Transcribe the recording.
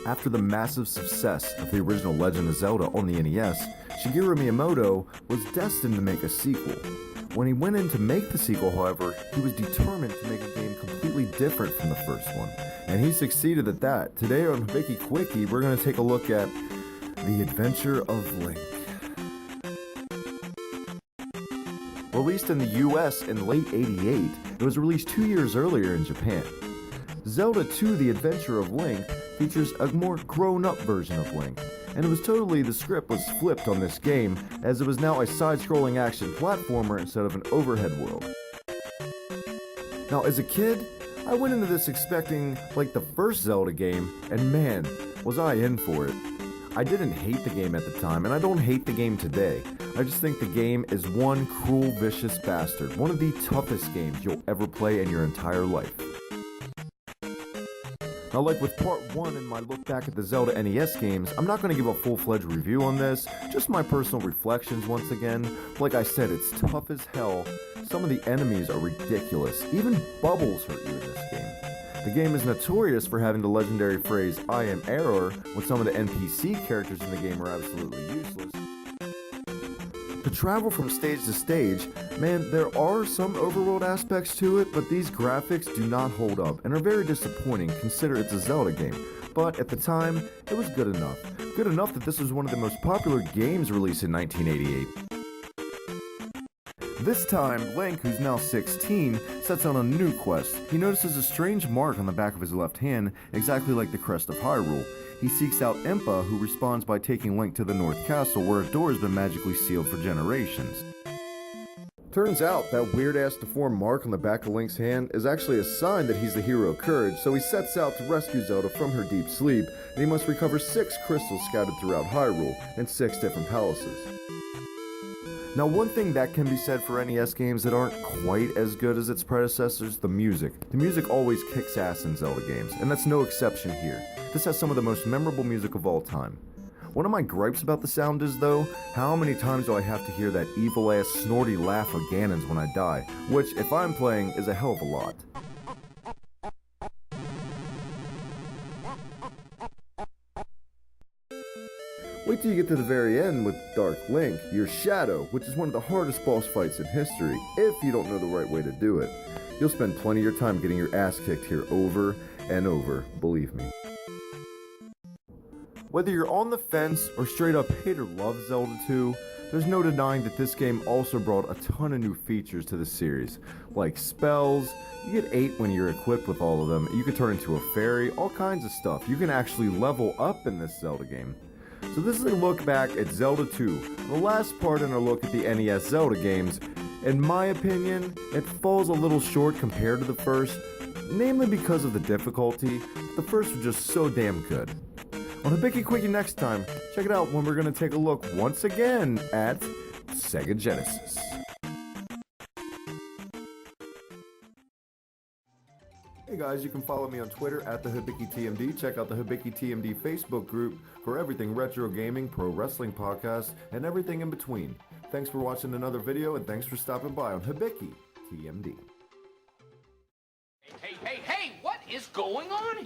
After the massive success of the original Legend of Zelda on the NES, Shigeru Miyamoto was destined to make a sequel. When he went in to make the sequel, however, he was determined to make a game completely different from the first one, and he succeeded at that. Today on Hibiki Quickie, we're going to take a look at The Adventure of Link. Released in the US in late '88, it was released 2 years earlier in Japan. Zelda 2: The Adventure of Link features a more grown-up version of Link, and it was totally the script was flipped on this game, as it was now a side-scrolling action platformer instead of an overhead world. Now, as a kid, I went into this expecting like the first Zelda game, and man, was I in for it. I didn't hate the game at the time, and I don't hate the game today. I just think the game is one cruel, vicious bastard, one of the toughest games you'll ever play in your entire life. Now, like with part 1 in my look back at the Zelda NES games, I'm not going to give a full-fledged review on this, just my personal reflections once again. Like I said, it's tough as hell. Some of the enemies are ridiculous. Even bubbles hurt you in this game. The game is notorious for having the legendary phrase, "I am error," when some of the NPC characters in the game are absolutely useless. To travel from stage to stage, man, there are some overworld aspects to it, but these graphics do not hold up and are very disappointing considering it's a Zelda game. But at the time, it was good enough. Good enough that this was one of the most popular games released in 1988. This time, Link, who's now 16, sets out on a new quest. He notices a strange mark on the back of his left hand, exactly like the crest of Hyrule. He seeks out Impa, who responds by taking Link to the North Castle, where a door has been magically sealed for generations. Turns out, that weird-ass deformed mark on the back of Link's hand is actually a sign that he's the hero of courage, so he sets out to rescue Zelda from her deep sleep, and he must recover 6 crystals scattered throughout Hyrule, in 6 different palaces. Now, one thing that can be said for NES games that aren't quite as good as its predecessors, the music. The music always kicks ass in Zelda games, and that's no exception here. This has some of the most memorable music of all time. One of my gripes about the sound is, though, how many times do I have to hear that evil-ass snorty laugh of Ganon's when I die, which, if I'm playing, is a hell of a lot. Wait till you get to the very end with Dark Link, your Shadow, which is one of the hardest boss fights in history, if you don't know the right way to do it. You'll spend plenty of your time getting your ass kicked here over and over, believe me. Whether you're on the fence or straight up hate or love Zelda 2, there's no denying that this game also brought a ton of new features to the series, like spells. You get 8 when you're equipped with all of them, you can turn into a fairy, all kinds of stuff. You can actually level up in this Zelda game. So this is a look back at Zelda 2, the last part in our look at the NES Zelda games. In my opinion, it falls a little short compared to the first, namely because of the difficulty. The first was just so damn good. On Hibiki Quickie next time, check it out when we're going to take a look once again at Sega Genesis. Hey guys, you can follow me on Twitter at the HibikiTMD. Check out the Hibiki TMD Facebook group for everything retro gaming, pro wrestling podcasts, and everything in between. Thanks for watching another video, and thanks for stopping by on Hibiki TMD. Hey, what is going on?